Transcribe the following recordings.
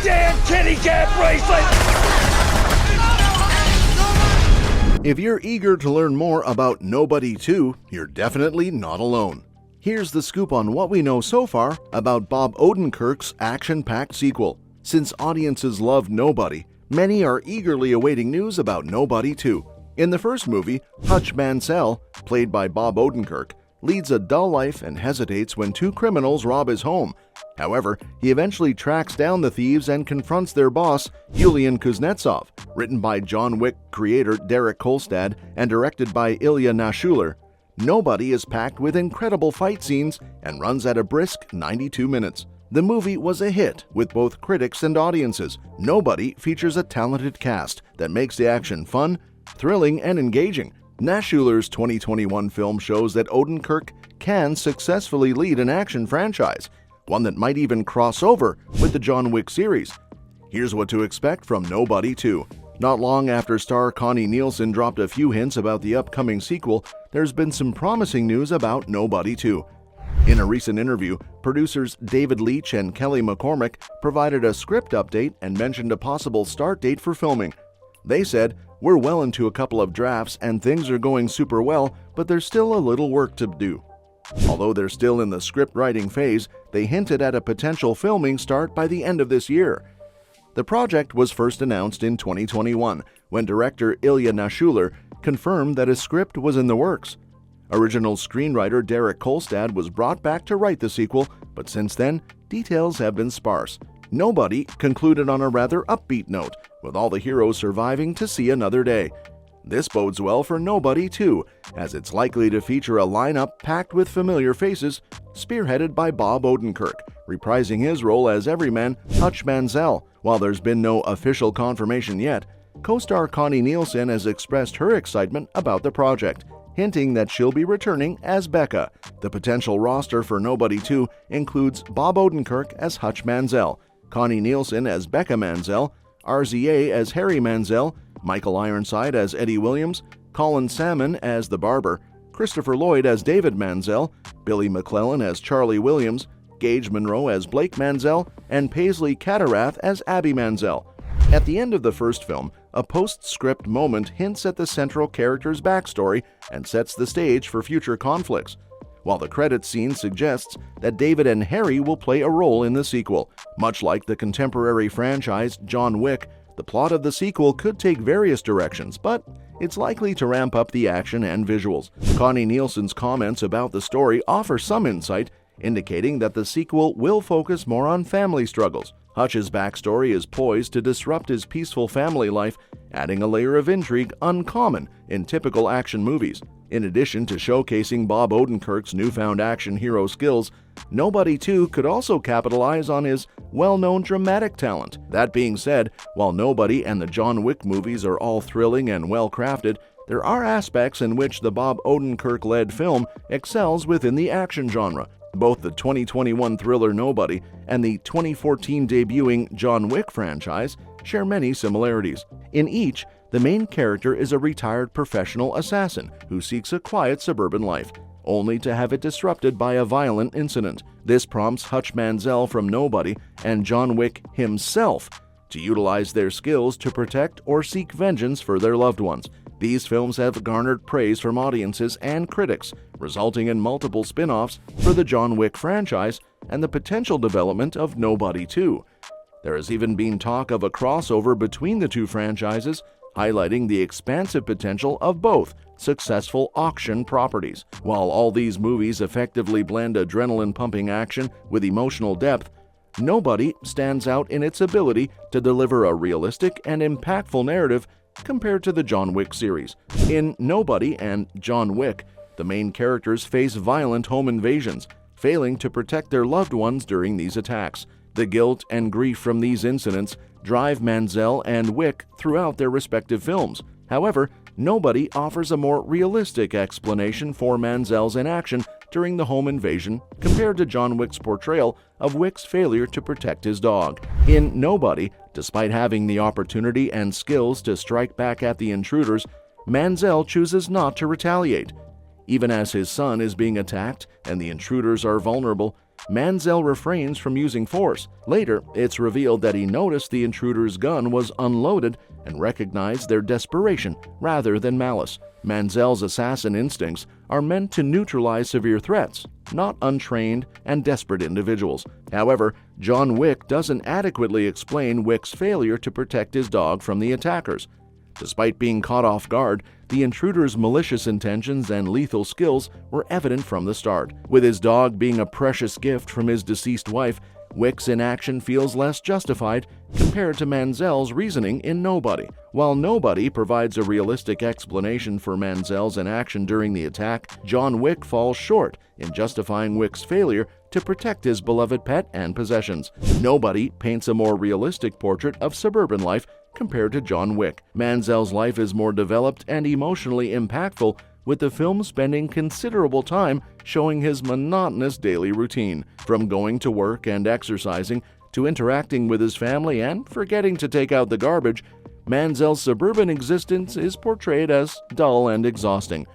damn kitty cat bracelet! If you're eager to learn more about Nobody 2, you're definitely not alone. Here's the scoop on what we know so far about Bob Odenkirk's action-packed sequel. Since audiences loved Nobody, many are eagerly awaiting news about Nobody 2. In the first movie, Hutch Mansell, played by Bob Odenkirk, leads a dull life and hesitates when two criminals rob his home. However, he eventually tracks down the thieves and confronts their boss, Ilya Kuznetsov. Written by John Wick creator Derek Kolstad and directed by Ilya Naishuller, Nobody is packed with incredible fight scenes and runs at a brisk 92 minutes. The movie was a hit with both critics and audiences. Nobody features a talented cast that makes the action fun, thrilling, and engaging. Naishuller's 2021 film shows that Odenkirk can successfully lead an action franchise, one that might even cross over with the John Wick series. Here's what to expect from Nobody 2. Not long after star Connie Nielsen dropped a few hints about the upcoming sequel, there's been some promising news about Nobody 2. In a recent interview, producers David Leitch and Kelly McCormick provided a script update and mentioned a possible start date for filming. They said, "We're well into a couple of drafts and things are going super well, but there's still a little work to do." Although they're still in the script writing phase, they hinted at a potential filming start by the end of this year. The project was first announced in 2021 when director Ilya Naishuller confirmed that a script was in the works. Original screenwriter Derek Kolstad was brought back to write the sequel, but since then, details have been sparse. Nobody concluded on a rather upbeat note, with all the heroes surviving to see another day. This bodes well for Nobody 2, as it's likely to feature a lineup packed with familiar faces, spearheaded by Bob Odenkirk, reprising his role as everyman Hutch Mansell. While there's been no official confirmation yet, co-star Connie Nielsen has expressed her excitement about the project, hinting that she'll be returning as Becca. The potential roster for Nobody 2 includes Bob Odenkirk as Hutch Mansell, Connie Nielsen as Becca Mansell, RZA as Harry Mansell, Michael Ironside as Eddie Williams, Colin Salmon as the Barber, Christopher Lloyd as David Mansell, Billy McClellan as Charlie Williams, Gage Monroe as Blake Mansell, and Paisley Catarath as Abby Mansell. At the end of the first film, a postscript moment hints at the central character's backstory and sets the stage for future conflicts, while the credits scene suggests that David and Harry will play a role in the sequel. Much like the contemporary franchise John Wick, the plot of the sequel could take various directions, but it's likely to ramp up the action and visuals. Connie Nielsen's comments about the story offer some insight, indicating that the sequel will focus more on family struggles. Hutch's backstory is poised to disrupt his peaceful family life, adding a layer of intrigue uncommon in typical action movies. In addition to showcasing Bob Odenkirk's newfound action hero skills, Nobody 2 could also capitalize on his well-known dramatic talent. That being said, while Nobody and the John Wick movies are all thrilling and well-crafted, there are aspects in which the Bob Odenkirk-led film excels within the action genre. Both the 2021 thriller Nobody and the 2014 debuting John Wick franchise share many similarities. In each, the main character is a retired professional assassin who seeks a quiet suburban life, only to have it disrupted by a violent incident. This prompts Hutch Mansell from Nobody and John Wick himself to utilize their skills to protect or seek vengeance for their loved ones. These films have garnered praise from audiences and critics, resulting in multiple spin-offs for the John Wick franchise and the potential development of Nobody 2. There has even been talk of a crossover between the two franchises, highlighting the expansive potential of both successful auction properties. While all these movies effectively blend adrenaline-pumping action with emotional depth, Nobody stands out in its ability to deliver a realistic and impactful narrative compared to the John Wick series. In Nobody and John Wick, the main characters face violent home invasions, failing to protect their loved ones during these attacks. The guilt and grief from these incidents drive Mansell and Wick throughout their respective films. However, Nobody offers a more realistic explanation for Mansell's inaction during the home invasion compared to John Wick's portrayal of Wick's failure to protect his dog. In Nobody, despite having the opportunity and skills to strike back at the intruders, Mansell chooses not to retaliate. Even as his son is being attacked and the intruders are vulnerable, Mansell refrains from using force. Later, it's revealed that he noticed the intruder's gun was unloaded and recognized their desperation rather than malice. Mansell's assassin instincts are meant to neutralize severe threats, not untrained and desperate individuals. However, John Wick doesn't adequately explain Wick's failure to protect his dog from the attackers. Despite being caught off guard, the intruder's malicious intentions and lethal skills were evident from the start. With his dog being a precious gift from his deceased wife, Wick's inaction feels less justified compared to Mansell's reasoning in Nobody. While Nobody provides a realistic explanation for Mansell's inaction during the attack, John Wick falls short in justifying Wick's failure to protect his beloved pet and possessions. Nobody paints a more realistic portrait of suburban life compared to John Wick. Mansell's life is more developed and emotionally impactful, with the film spending considerable time showing his monotonous daily routine, from going to work and exercising to interacting with his family and forgetting to take out the garbage. Mansell's suburban existence is portrayed as dull and exhausting.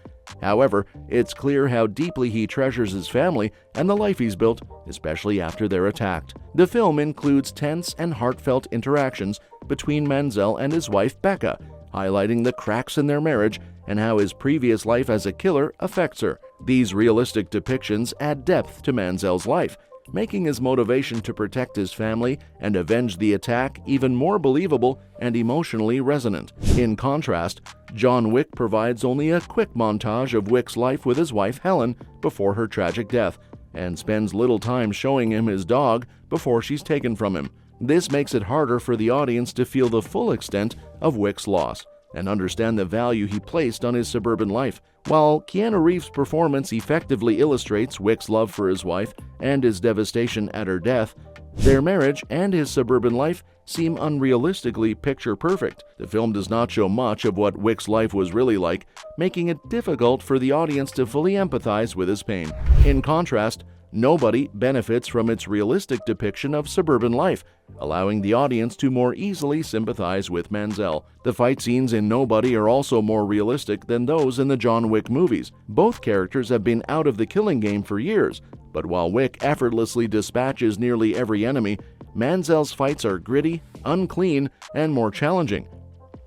However, it's clear how deeply he treasures his family and the life he's built, especially after they're attacked. The film includes tense and heartfelt interactions between Mansell and his wife Becca, highlighting the cracks in their marriage and how his previous life as a killer affects her. These realistic depictions add depth to Mansell's life, making his motivation to protect his family and avenge the attack even more believable and emotionally resonant. In contrast, John Wick provides only a quick montage of Wick's life with his wife Helen before her tragic death, and spends little time showing him his dog before she's taken from him. This makes it harder for the audience to feel the full extent of Wick's loss and understand the value he placed on his suburban life. While Keanu Reeves' performance effectively illustrates Wick's love for his wife and his devastation at her death, their marriage and his suburban life seem unrealistically picture-perfect. The film does not show much of what Wick's life was really like, making it difficult for the audience to fully empathize with his pain. In contrast, Nobody benefits from its realistic depiction of suburban life, allowing the audience to more easily sympathize with Mansell. The fight scenes in Nobody are also more realistic than those in the John Wick movies. Both characters have been out of the killing game for years, but while Wick effortlessly dispatches nearly every enemy, Mansell's fights are gritty, unclean, and more challenging.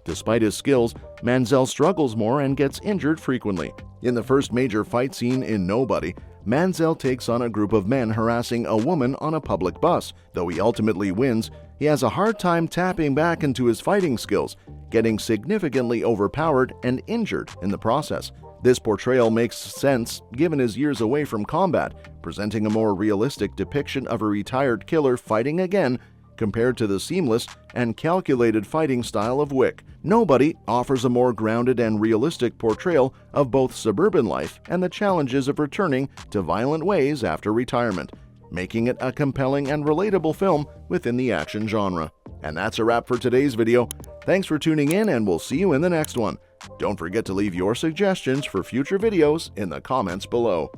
Despite his skills, Mansell struggles more and gets injured frequently. In the first major fight scene in Nobody, Mansell takes on a group of men harassing a woman on a public bus. Though he ultimately wins, he has a hard time tapping back into his fighting skills, getting significantly overpowered and injured in the process. This portrayal makes sense given his years away from combat, presenting a more realistic depiction of a retired killer fighting again compared to the seamless and calculated fighting style of Wick. Nobody offers a more grounded and realistic portrayal of both suburban life and the challenges of returning to violent ways after retirement, making it a compelling and relatable film within the action genre. And that's a wrap for today's video. Thanks for tuning in, and we'll see you in the next one. Don't forget to leave your suggestions for future videos in the comments below.